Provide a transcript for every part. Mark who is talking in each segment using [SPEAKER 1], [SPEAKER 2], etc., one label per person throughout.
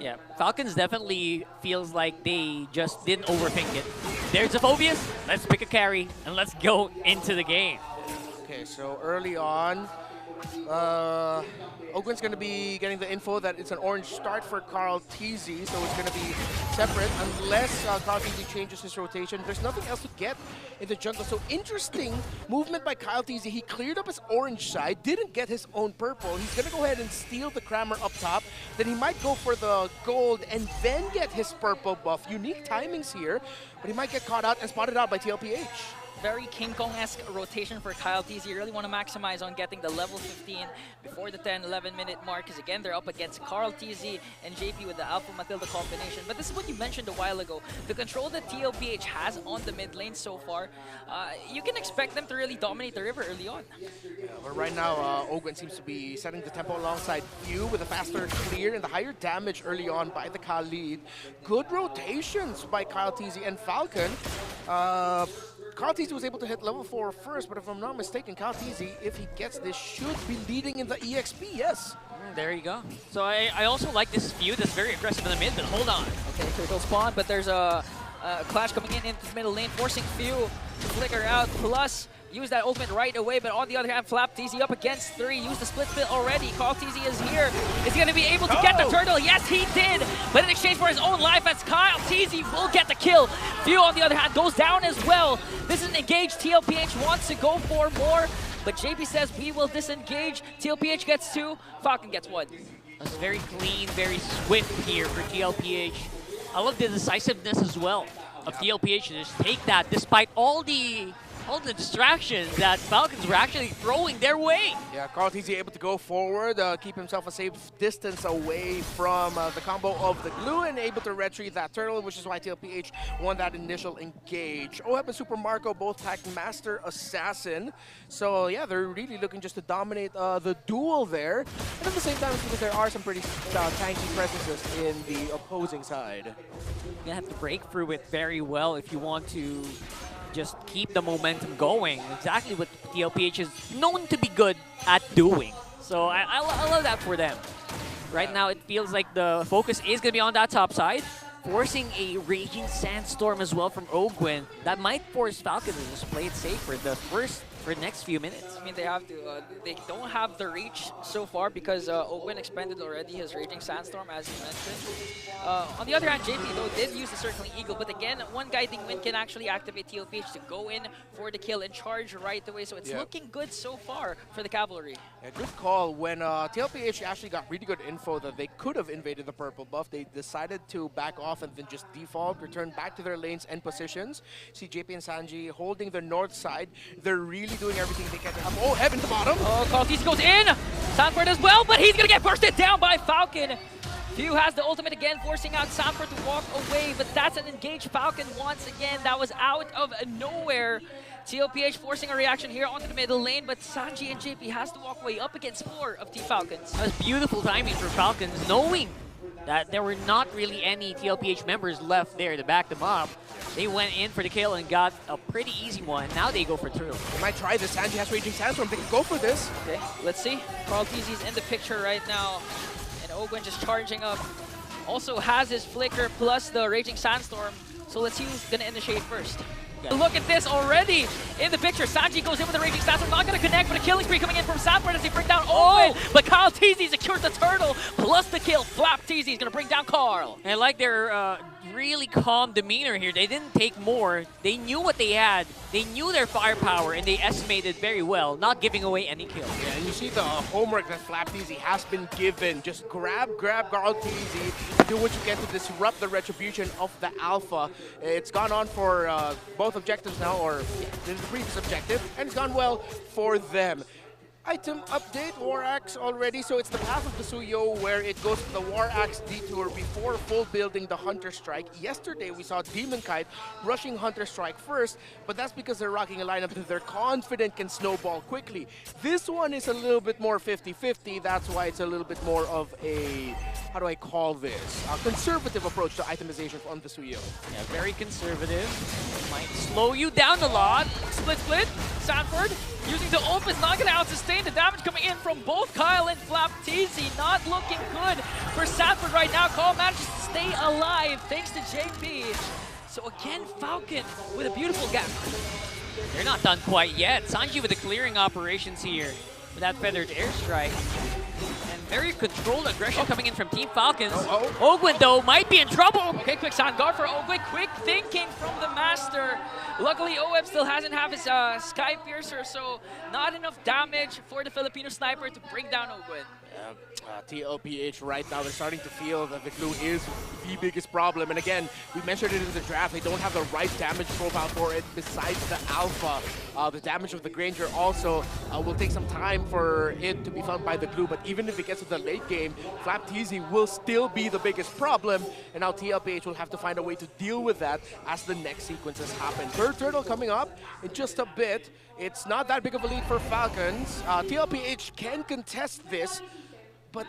[SPEAKER 1] Yeah, Falcons definitely feels like they just didn't overthink it. There's a Phobius, let's pick a carry, and let's go into the game.
[SPEAKER 2] Okay, so early on, Ogwen's going to be getting the info that it's an orange start for Carl TZ, so it's going to be separate unless Carl TZ changes his rotation. There's nothing else to get in the jungle. So interesting movement by Kyle TZ. He cleared up his orange side, didn't get his own purple. He's going to go ahead and steal the Crammer up top. Then he might go for the gold and then get his purple buff. Unique timings here, but he might get caught out and spotted out by TLPH.
[SPEAKER 3] Very King Kong-esque rotation for Kyle TZ. You really want to maximize on getting the level 15 before the 10-11 minute mark, because again, they're up against Carl TZ and JP with the Alpha Matilda combination. But this is what you mentioned a while ago. The control that TLPH has on the mid lane so far, you can expect them to really dominate the river early on.
[SPEAKER 2] Yeah, but right now, Ogwen seems to be setting the tempo alongside Few with a faster clear and the higher damage early on by the Khalid. Good rotations by Kyle TZ and Falcon. Kyle TZ was able to hit level 4 first, but if I'm not mistaken, Kyle TZ, if he gets this, should be leading in the EXP, yes.
[SPEAKER 1] There you go. So I also like this feud that's very aggressive in the mid, but hold on.
[SPEAKER 3] Okay, critical spawn, but there's a clash coming into the middle lane, forcing Few to flicker out, plus use that ultimate right away, but on the other hand, Flap TZ up against 3, use the split already. Carl TZ is here. Is he going to be able to get the turtle? Yes, he did, but in exchange for his own life, as Kyle TZ will get the kill. Few, on the other hand, goes down as well. This is an engage. TLPH wants to go for more, but JP says we will disengage. TLPH gets 2, Falcon gets 1.
[SPEAKER 1] That's very clean, very swift here for TLPH. I love the decisiveness as well of TLPH to just take that despite all the distractions that Falcons were actually throwing their way.
[SPEAKER 2] Yeah, Carl TZ able to go forward, keep himself a safe distance away from the combo of the glue and able to retrieve that turtle, which is why TLPH won that initial engage. OHEP and Super Marco both packed Master Assassin. So yeah, they're really looking just to dominate the duel there. And at the same time, it's because there are some pretty tanky presences in the opposing side.
[SPEAKER 1] You have to break through it very well if you want to just keep the momentum going. Exactly what TLPH is known to be good at doing. So I love that for them. Right now, it feels like the focus is going to be on that top side, forcing a Raging Sandstorm as well from Ogwen. That might force Falcon to just play it safe for the next few minutes.
[SPEAKER 3] I mean, they have to. They don't have the reach so far because Ogwen expended already his Raging Sandstorm, as you mentioned. On the other hand, JP, though, did use the Circling Eagle. But again, one Guiding Wind can actually activate TLPH to go in for the kill and charge right away. So it's looking good so far for the Cavalry.
[SPEAKER 2] Yeah, good call. When TLPH actually got really good info that they could have invaded the purple buff, they decided to back off and then just default, return back to their lanes and positions. See JP and Sanji holding the north side. They're really doing everything they can to have. Oh, Heaven to bottom.
[SPEAKER 3] Oh, Carl TZ goes in. Sanford as well, but he's going to get bursted down by Falcon. Few has the ultimate again, forcing out Sanford to walk away, but that's an engaged Falcon once again. That was out of nowhere. TLPH forcing a reaction here onto the middle lane, but Sanji and JP has to walk away up against 4 of T-Falcons.
[SPEAKER 1] That was beautiful timing for Falcons, knowing that there were not really any TLPH members left there to back them up. They went in for the kill and got a pretty easy one. Now they go for 2.
[SPEAKER 2] They might try this. Sanji has Raging Sandstorm. They can go for this.
[SPEAKER 3] Okay, let's see. Carl TZ's in the picture right now. And Ogwen just charging up. Also has his Flicker plus the Raging Sandstorm. So let's see who's going to initiate first. Look at this already in the picture. Sanji goes in with the Raging Sandstorm, not going to connect, but a killing spree coming in from Sanford as they bring down Owen. But Kyle TZ secures the turtle, plus the kill. Flap TZ is going to bring down Carl.
[SPEAKER 1] And I like their really calm demeanor here. They didn't take more. They knew what they had. They knew their firepower, and they estimated very well, not giving away any kills.
[SPEAKER 2] Yeah, and you see the homework that Flap TZ has been given. Just grab Carl TZ, do what you can to disrupt the retribution of the Alpha. It's gone on for both objectives now, or the previous objective, and it's gone well for them. Item update, War Axe already, so it's the path of the Suyo where it goes to the War Axe detour before full building the Hunter Strike. Yesterday we saw Demon Kite rushing Hunter Strike first, but that's because they're rocking a lineup that they're confident can snowball quickly. This one is a little bit more 50-50, that's why it's a little bit more of a, how do I call this, a conservative approach to itemization on the Suyo.
[SPEAKER 1] Yeah, very conservative. Might slow you down a lot.
[SPEAKER 3] Split. Sanford using the ult is not going to out-sustain. lane. The damage coming in from both Kyle and FlapTZ. Not looking good for Sanford right now. Call manages to stay alive thanks to JP. So again, Falcon with a beautiful gap.
[SPEAKER 1] They're not done quite yet. Sanji with the clearing operations here with that feathered airstrike. And very controlled aggression coming in from Team Falcons. Ogwin, though, might be in trouble.
[SPEAKER 3] Okay, quick sound guard for Ogwin. Quick thinking from the Master. Luckily, OM still hasn't have his Sky Piercer, so not enough damage for the Filipino sniper to bring down Ogwin.
[SPEAKER 2] TLPH right now, they're starting to feel that the glue is the biggest problem. And again, we mentioned it in the draft, they don't have the right damage profile for it besides the Alpha. The damage of the Granger also will take some time for it to be felt by the glue, but even if it gets to the late game, FlapTZ will still be the biggest problem. And now TLPH will have to find a way to deal with that as the next sequences happen. Third Turtle coming up in just a bit. It's not that big of a lead for Falcons. TLPH can contest this, but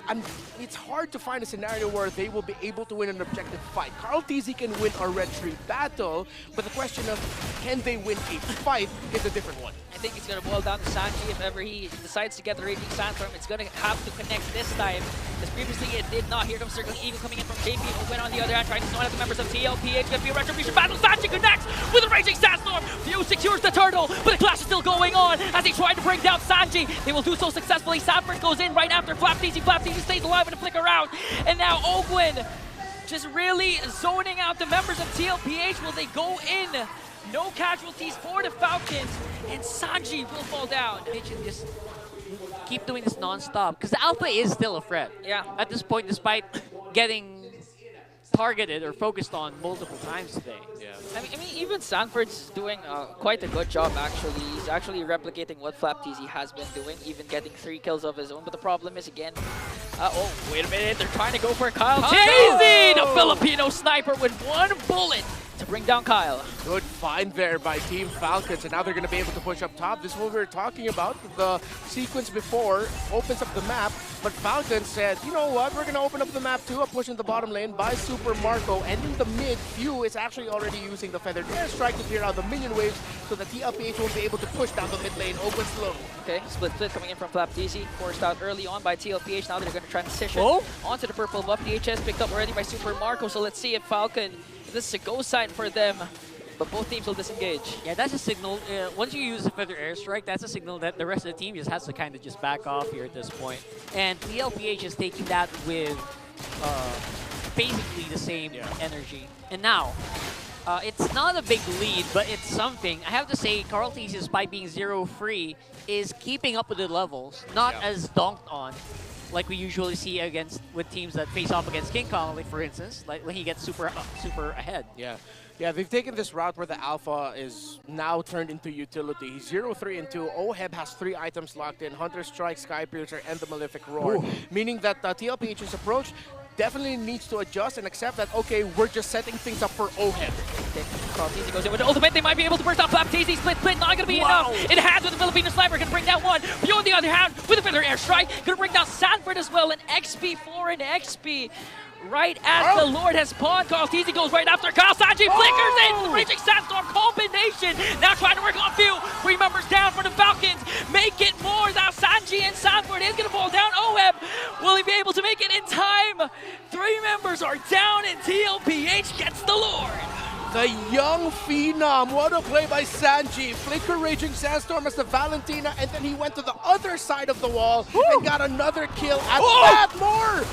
[SPEAKER 2] it's hard to find a scenario where they will be able to win an objective fight. CarlTZ can win a red tree battle, but the question of can they win a fight is a different one.
[SPEAKER 3] I think it's going to boil down to Sanji. If ever he decides to get the Raging Sandstorm, it's going to have to connect this time. Because previously it did not. Here comes Circling Eagle coming in from JP. Ogwin on the other hand, trying to zone out the members of TLPH. Going to be a retribution battle. Sanji connects with the Raging Sandstorm. Few secures the turtle, but the clash is still going on as they try to bring down Sanji. They will do so successfully. Sanford goes in right after FlapTZ. FlapTZ stays alive in a flicker out. And now Ogwin just really zoning out the members of TLPH. Will they go in? No casualties for the Falcons, and Sanji will fall down.
[SPEAKER 1] They should just keep doing this non-stop, because the Alpha is still a threat.
[SPEAKER 3] Yeah.
[SPEAKER 1] At this point, despite getting targeted or focused on multiple times today.
[SPEAKER 2] Yeah.
[SPEAKER 3] I mean, even Sanford's doing quite a good job, actually. He's actually replicating what FlapTZ has been doing, even getting 3 kills of his own. But the problem is, again, oh, wait a minute. They're trying to go for Kyle. Jay-Z, the Filipino sniper with 1 bullet to bring down Kyle.
[SPEAKER 2] Good find there by Team Falcons, and now they're going to be able to push up top. This is what we were talking about. The sequence before opens up the map, but Falcons said, you know what, we're going to open up the map too. I'm pushing the bottom lane by Super Marco, and in the mid, Few is actually already using the feathered airstrike to clear out the minion waves so that TLPH won't be able to push down the mid lane. Open slow.
[SPEAKER 3] Okay, split coming in from FlapTZ, forced out early on by TLPH. Now they're going to transition onto the purple buff. DHS picked up already by Super Marco, so let's see if Falcon, if this is a go sign for them. But both teams will disengage.
[SPEAKER 1] Yeah, that's a signal. Once you use the feather airstrike, that's a signal that the rest of the team just has to kind of just back off here at this point. And TLPH is taking that with basically the same energy. And now, it's not a big lead, but it's something. I have to say, CarlTZ, despite being 0-free, is keeping up with the levels, not as donked on like we usually see with teams that face off against King Kong, like for instance, like when he gets super ahead.
[SPEAKER 2] Yeah, they've taken this route where the Alpha is now turned into utility. He's 0-3 and 2. Oheb has 3 items locked in: Hunter Strike, Sky Piercer, and the Malefic Roar. Meaning that TLPH's approach definitely needs to adjust and accept that, okay, we're just setting things up for Oheb.
[SPEAKER 3] Okay, CarlTZ goes in with the ultimate. They might be able to burst out FlapTZ. Split, not going to be enough. In hands with the Filipino sniper, going to bring down 1. Few on the other hand with a feather airstrike, going to bring down Sanford as well. An XP4 and XP. Right as the Lord has pawned, CarlTZ goes right after Kyle. Sanji flickers in the Raging Sandstorm combination. Now trying to work on Few. 3 members down for the Falcons. Make it more. Now Sanji and Sanford is going to fall down. Oheb, will he be able to make it in time? 3 members are down and TLPH gets the Lord.
[SPEAKER 2] The young Phenom, what a play by Sanji. Flicker Raging Sandstorm as the Valentina, and then he went to the other side of the wall and got another kill at that more.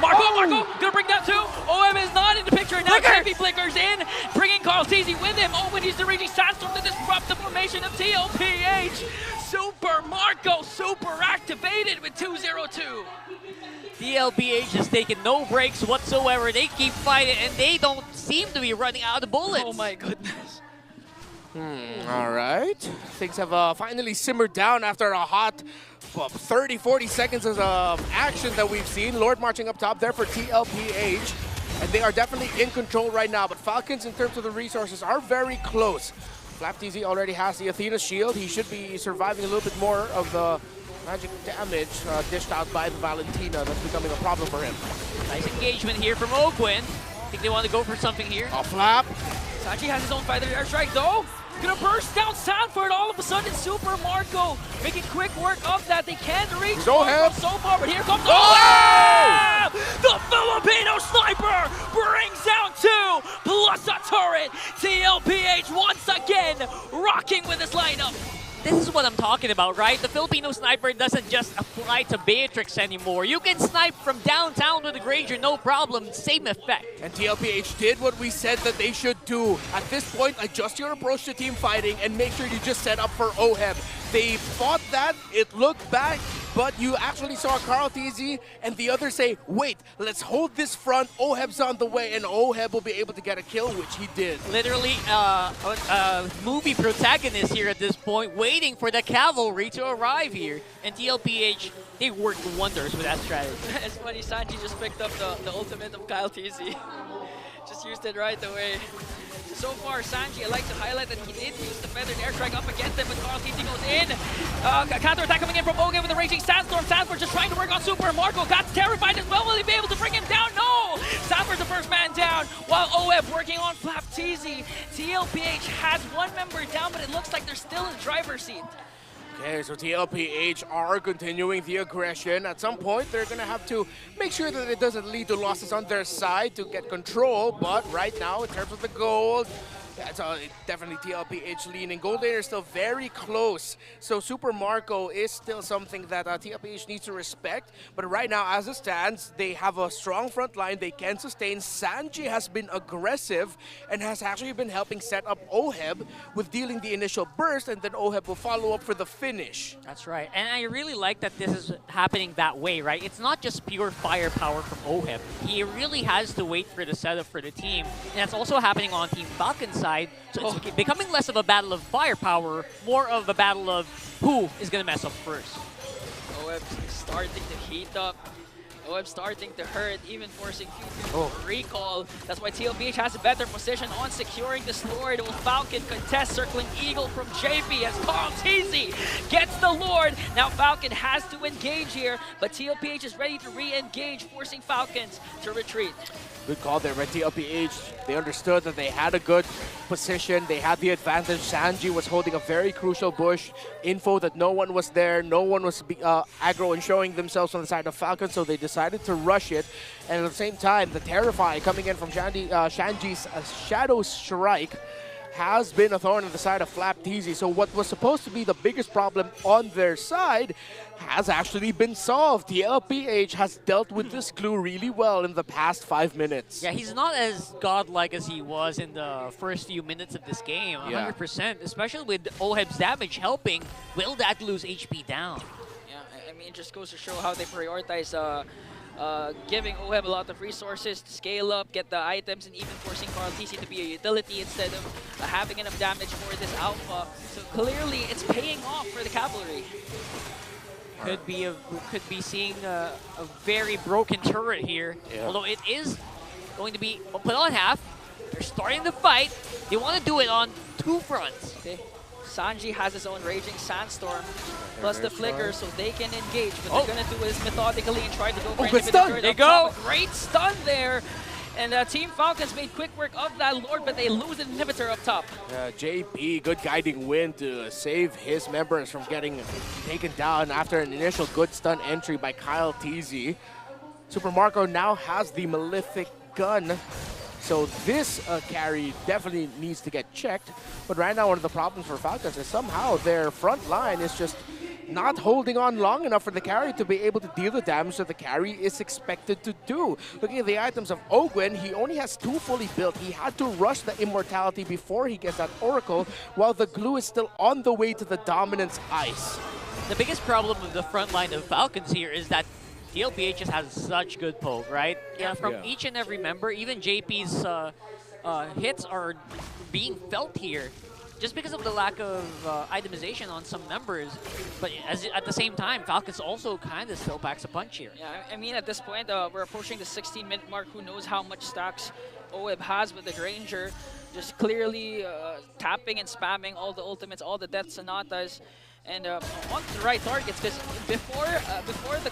[SPEAKER 3] Marco, gonna bring that too. OM is not in the picture, now JP flickers in, bringing CarlTZ with him. Owen uses the Raging Sandstorm to disrupt the formation of TLPH. Super Marco, super activated with 2-0-2.
[SPEAKER 1] TLPH has taken no breaks whatsoever. They keep fighting, and they don't seem to be running out of bullets.
[SPEAKER 3] Oh my goodness.
[SPEAKER 2] All right. Things have finally simmered down after a hot 30-40 seconds of action that we've seen. Lord marching up top there for TLPH, and they are definitely in control right now. But Falcons, in terms of the resources, are very close. FlapTZ already has the Athena shield. He should be surviving a little bit more of the magic damage dished out by the Valentina. That's becoming a problem for him.
[SPEAKER 1] Nice engagement here from Ogwin. I think they want to go for something here.
[SPEAKER 2] A flap.
[SPEAKER 3] Sanji has his own feather airstrike though. Gonna burst down Sanford. All of a sudden, Super Marco making quick work of that. They can't reach
[SPEAKER 2] Oheb
[SPEAKER 3] so far, but here comes
[SPEAKER 2] Oh!
[SPEAKER 3] Oheb! The Filipino sniper brings down 2 plus a turret. TLPH once again rocking with his lineup.
[SPEAKER 1] This is what I'm talking about, right? The Filipino sniper doesn't just apply to Beatrix anymore. You can snipe from downtown with the Granger, no problem, same effect.
[SPEAKER 2] And TLPH did what we said that they should do. At this point, adjust your approach to team fighting and make sure you just set up for Oheb. They fought that, it looked bad, but you actually saw Carl TZ and the others say, wait, let's hold this front, Oheb's on the way, and Oheb will be able to get a kill, which he did.
[SPEAKER 1] Literally movie protagonist here at this point, waiting for the cavalry to arrive here. And TLPH, they worked wonders with that strategy.
[SPEAKER 3] It's funny, Sanji just picked up the ultimate of Kyle TZ. Just used it right away. So far, Sanji, I like to highlight that he did use the feathered airstrike up against him, but Carl TZ goes in. Counter-attack coming in from Bogan with the Raging Sandstorm. Sanford just trying to work on Super Marco. Got terrified as well. Will he be able to bring him down? No! Sanford's the first man down, while Oheb working on Flap TZ. TLPH has one member down, but it looks like they're still in the driver's seat.
[SPEAKER 2] Okay, so TLPH are continuing the aggression. At some point, they're going to have to make sure that it doesn't lead to losses on their side to get control. But right now, in terms of the gold, that's definitely TLPH leaning. Gold laner is still very close. So Super Marco is still something that TLPH needs to respect. But right now, as it stands, they have a strong front line. They can sustain. Sanji has been aggressive and has actually been helping set up Oheb with dealing the initial burst, and then Oheb will follow up for the finish.
[SPEAKER 1] That's right. And I really like that this is happening that way, right? It's not just pure firepower from Oheb. He really has to wait for the setup for the team. And that's also happening on Team Falcon's side. So it's becoming less of a battle of firepower, more of a battle of who is going to mess up first.
[SPEAKER 3] Oheb starting to heat up. Oheb starting to hurt, even forcing Q2 to recall. That's why TLPH has a better position on securing this Lord. Will Falcon contest, circling Eagle from JP as Carl TZ gets the Lord. Now Falcon has to engage here, but TLPH is ready to re-engage, forcing Falcons to retreat.
[SPEAKER 2] Good call there by TLPH. They understood that they had a good position. They had the advantage. Sanji was holding a very crucial bush. Info that no one was there. No one was aggro and showing themselves on the side of Falcon, so they decided to rush it. And at the same time, the Terrify coming in from Shanji's Shadow Strike has been a thorn in the side of Flap TZ. So what was supposed to be the biggest problem on their side has actually been solved. The LPH has dealt with this clue really well in the past 5 minutes.
[SPEAKER 1] Yeah, he's not as godlike as he was in the first few minutes of this game, 100%, especially with Oheb's damage helping. Will that lose HP down?
[SPEAKER 3] Yeah, I mean, it just goes to show how they prioritize giving Oheb a lot of resources to scale up, get the items, and even forcing Carl TZ to be a utility instead of having enough damage for this alpha. So clearly, it's paying off for the cavalry.
[SPEAKER 1] Could be seeing a very broken turret here. Yeah. Although it is going to be put on half. They're starting the fight. They want to do it on 2 fronts.
[SPEAKER 3] Okay. Sanji has his own Raging Sandstorm plus the Flicker, so they can engage. But they're going to do it methodically and try to go for
[SPEAKER 1] good stun. There you go.
[SPEAKER 3] Great stun there. And Team Falcons made quick work of that Lord, but they lose an inhibitor up top.
[SPEAKER 2] JP, good guiding win to save his members from getting taken down after an initial good stun entry by Kyle TZ. Super Marco now has the Malefic gun. So this carry definitely needs to get checked. But right now, one of the problems for Falcons is somehow their front line is just not holding on long enough for the carry to be able to deal the damage that the carry is expected to do. Looking at the items of Ogwen, he only has 2 fully built. He had to rush the Immortality before he gets that Oracle, while the glue is still on the way to the Dominance Ice.
[SPEAKER 1] The biggest problem with the front line of Falcons here is that TLPH just has such good poke, right? Yeah, from each and every member, even JP's hits are being felt here. Just because of the lack of itemization on some members. But at the same time, Falcons also kind of still packs a punch here.
[SPEAKER 3] Yeah, I mean, at this point, we're approaching the 16-minute mark. Who knows how much stacks Oheb has with the Granger. Just clearly tapping and spamming all the ultimates, all the Death Sonatas. And on the right targets, because before the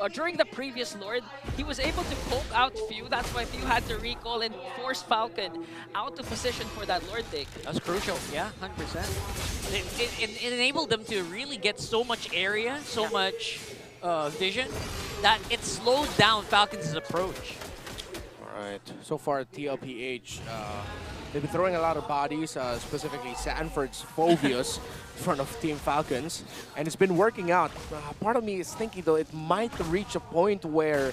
[SPEAKER 3] during the previous Lord, he was able to poke out Few. That's why Few had to recall and force Falcon out of position for that Lord take.
[SPEAKER 1] That's crucial. Yeah, 100%. It enabled them to really get so much area, so much vision, that it slowed down Falcons' approach.
[SPEAKER 2] Alright, so far TLPH, they've been throwing a lot of bodies, specifically Sanford's Phobius in front of Team Falcons, and it's been working out. Part of me is thinking though, it might reach a point where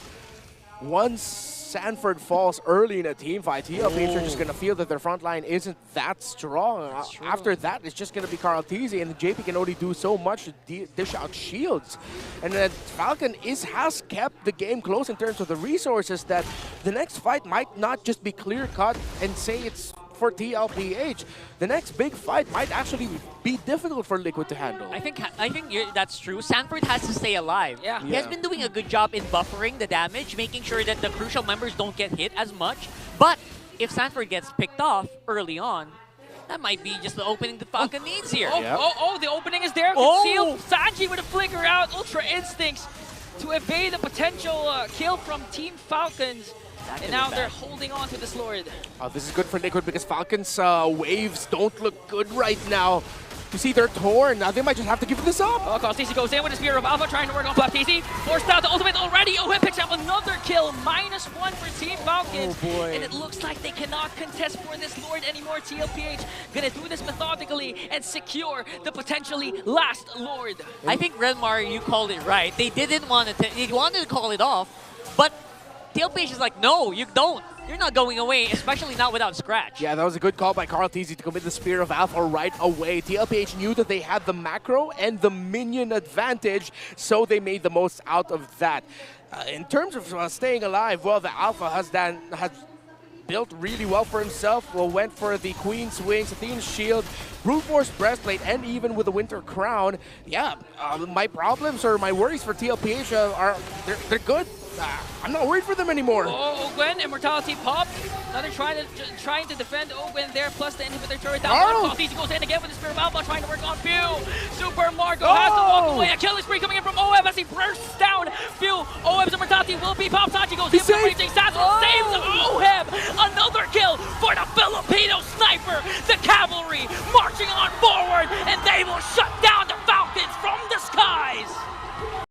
[SPEAKER 2] once Sanford falls early in a team fight, TLPH are just going to feel that their front line isn't that strong. After that, it's just going to be Carl Tizzy, and JP can only do so much to dish out shields. And then Falcon has kept the game close in terms of the resources, that the next fight might not just be clear-cut and say it's for TLPH. The next big fight might actually be difficult for Liquid to handle.
[SPEAKER 1] I think that's true. Sanford has to stay alive.
[SPEAKER 3] Yeah.
[SPEAKER 1] He has been doing a good job in buffering the damage, making sure that the crucial members don't get hit as much. But if Sanford gets picked off early on, that might be just the opening the Falcon needs here.
[SPEAKER 3] The opening is there. Concealed. Sanji with a flicker out. Ultra Instincts to evade the potential kill from Team Falcons. And now they're holding on to this Lord.
[SPEAKER 2] This is good for Liquid because Falcons' waves don't look good right now. You see, they're torn. Now they might just have to give this up.
[SPEAKER 3] Oh, TC goes in with his Spear of Alpha, trying to work on Flap TC. Forced out the ultimate already. OM picks up another kill. -1 for Team Falcons.
[SPEAKER 2] Oh boy.
[SPEAKER 3] And it looks like they cannot contest for this Lord anymore. TLPH gonna do this methodically and secure the potentially last Lord.
[SPEAKER 1] I think Redmar, you called it right. They didn't want to. They wanted to call it off, but TLPH is like, no, you don't. You're not going away, especially not without Scratch.
[SPEAKER 2] Yeah, that was a good call by Carl Tizzy to commit the Spear of Alpha right away. TLPH knew that they had the macro and the minion advantage, so they made the most out of that. In terms of staying alive, well, the Alpha has built really well for himself. Well, went for the Queen's Wings, Athene's Shield, Brute Force Breastplate, and even with the Winter Crown. Yeah, my problems or my worries for TLPH they're good. I'm not worried for them anymore.
[SPEAKER 3] Oh, Ogwen, Immortality popped. Now they're trying to defend Ogwen there, plus the inhibitor turret down. Easy goes in again with the Spear of Alpha, trying to work on Few. Super Marco has to walk away. A killing spree coming in from OM as he bursts down. Few, OM's Immortality will be popped. Sanji goes in with Raging Sassel, saves OM. Another kill for the Filipino sniper. The